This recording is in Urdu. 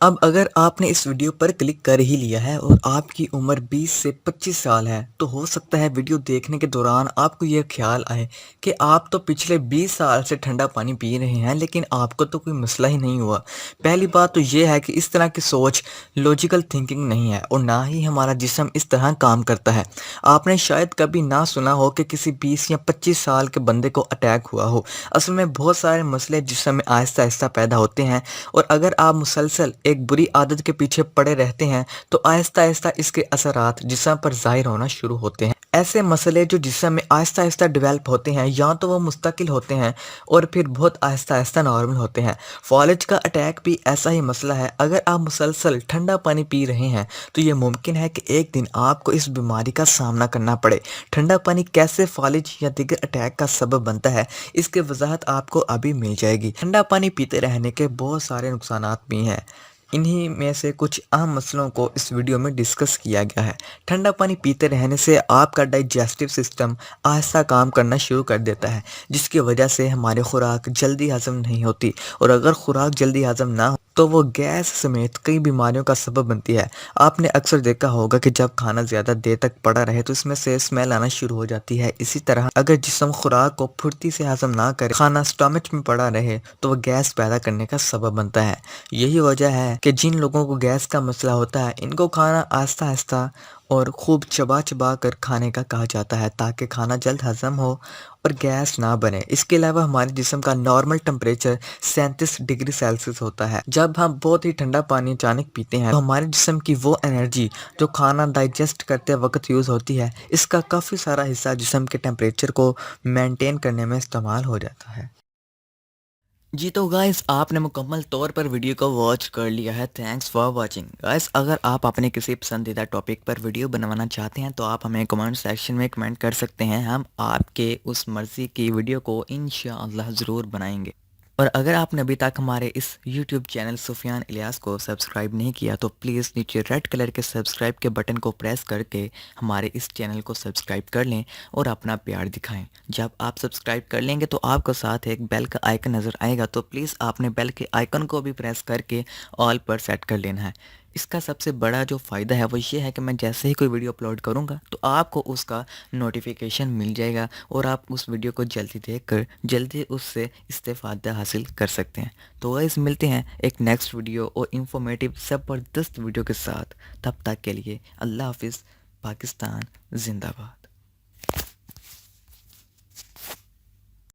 اب اگر آپ نے اس ویڈیو پر کلک کر ہی لیا ہے اور آپ کی عمر 20 سے 25 سال ہے تو ہو سکتا ہے ویڈیو دیکھنے کے دوران آپ کو یہ خیال آئے کہ آپ تو پچھلے 20 سال سے ٹھنڈا پانی پی رہے ہیں لیکن آپ کو تو کوئی مسئلہ ہی نہیں ہوا۔ پہلی بات تو یہ ہے کہ اس طرح کی سوچ لاجیکل تھنکنگ نہیں ہے اور نہ ہی ہمارا جسم اس طرح کام کرتا ہے۔ آپ نے شاید کبھی نہ سنا ہو کہ کسی 20 یا 25 سال کے بندے کو اٹیک ہوا ہو۔ اصل میں بہت سارے مسئلے جسم میں آہستہ آہستہ پیدا ہوتے ہیں اور اگر آپ مسلسل ایک بری عادت کے پیچھے پڑے رہتے ہیں تو آہستہ آہستہ اس کے اثرات جسم پر ظاہر ہونا شروع ہوتے ہیں۔ ایسے مسئلے جو جسم میں آہستہ آہستہ ڈیولپ ہوتے ہیں یا تو وہ مستقل ہوتے ہیں اور پھر بہت آہستہ آہستہ نارمل ہوتے ہیں۔ فالج کا اٹیک بھی ایسا ہی مسئلہ ہے۔ اگر آپ مسلسل ٹھنڈا پانی پی رہے ہیں تو یہ ممکن ہے کہ ایک دن آپ کو اس بیماری کا سامنا کرنا پڑے۔ ٹھنڈا پانی کیسے فالج یا دیگر اٹیک کا سبب بنتا ہے، اس کی وضاحت آپ کو ابھی مل جائے گی۔ ٹھنڈا پانی پیتے رہنے کے بہت سارے نقصانات بھی ہیں، انہی میں سے کچھ اہم مسئلوں کو اس ویڈیو میں ڈسکس کیا گیا ہے۔ ٹھنڈا پانی پیتے رہنے سے آپ کا ڈائجسٹو سسٹم آہستہ کام کرنا شروع کر دیتا ہے، جس کی وجہ سے ہماری خوراک جلدی ہضم نہیں ہوتی، اور اگر خوراک جلدی ہضم نہ ہو تو وہ گیس سمیت کئی بیماریوں کا سبب بنتی ہے۔ آپ نے اکثر دیکھا ہوگا کہ جب کھانا زیادہ دیر تک پڑا رہے تو اس میں سے اسمیل آنا شروع ہو جاتی ہے۔ اسی طرح اگر جسم خوراک کو پھرتی سے ہضم نہ کرے، کھانا سٹمچ میں پڑا رہے تو وہ گیس پیدا کرنے کا سبب بنتا ہے۔ یہی وجہ ہے کہ جن لوگوں کو گیس کا مسئلہ ہوتا ہے ان کو کھانا آہستہ آہستہ اور خوب چبا چبا کر کھانے کا کہا جاتا ہے تاکہ کھانا جلد ہضم ہو اور گیس نہ بنے۔ اس کے علاوہ ہمارے جسم کا نارمل ٹمپریچر 37 ڈگری سیلسیس ہوتا ہے۔ جب ہم بہت ہی ٹھنڈا پانی اچانک پیتے ہیں تو ہمارے جسم کی وہ انرجی جو کھانا ڈائجسٹ کرتے وقت یوز ہوتی ہے، اس کا کافی سارا حصہ جسم کے ٹمپریچر کو مینٹین کرنے میں استعمال ہو جاتا ہے۔ جی تو گائز آپ نے مکمل طور پر ویڈیو کو واچ کر لیا ہے، تھینکس فار واچنگ۔ گائز اگر آپ اپنے کسی پسندیدہ ٹاپک پر ویڈیو بنوانا چاہتے ہیں تو آپ ہمیں کمنٹ سیکشن میں کمنٹ کر سکتے ہیں، ہم آپ کے اس مرضی کی ویڈیو کو انشاءاللہ ضرور بنائیں گے۔ اور اگر آپ نے ابھی تک ہمارے اس یوٹیوب چینل سفیان الیاس کو سبسکرائب نہیں کیا تو پلیز نیچے ریڈ کلر کے سبسکرائب کے بٹن کو پریس کر کے ہمارے اس چینل کو سبسکرائب کر لیں اور اپنا پیار دکھائیں۔ جب آپ سبسکرائب کر لیں گے تو آپ کو ساتھ ایک بیل کا آئیکن نظر آئے گا، تو پلیز آپ نے بیل کے آئیکن کو بھی پریس کر کے آل پر سیٹ کر لینا ہے۔ اس کا سب سے بڑا جو فائدہ ہے وہ یہ ہے کہ میں جیسے ہی کوئی ویڈیو اپلوڈ کروں گا تو آپ کو اس کا نوٹیفیکیشن مل جائے گا اور آپ اس ویڈیو کو جلدی دیکھ کر جلدی اس سے استفادہ حاصل کر سکتے ہیں۔ تو گائز ملتے ہیں ایک نیکسٹ ویڈیو اور انفارمیٹیو زبردست ویڈیو کے ساتھ، تب تک کے لیے اللہ حافظ۔ پاکستان زندہ باد۔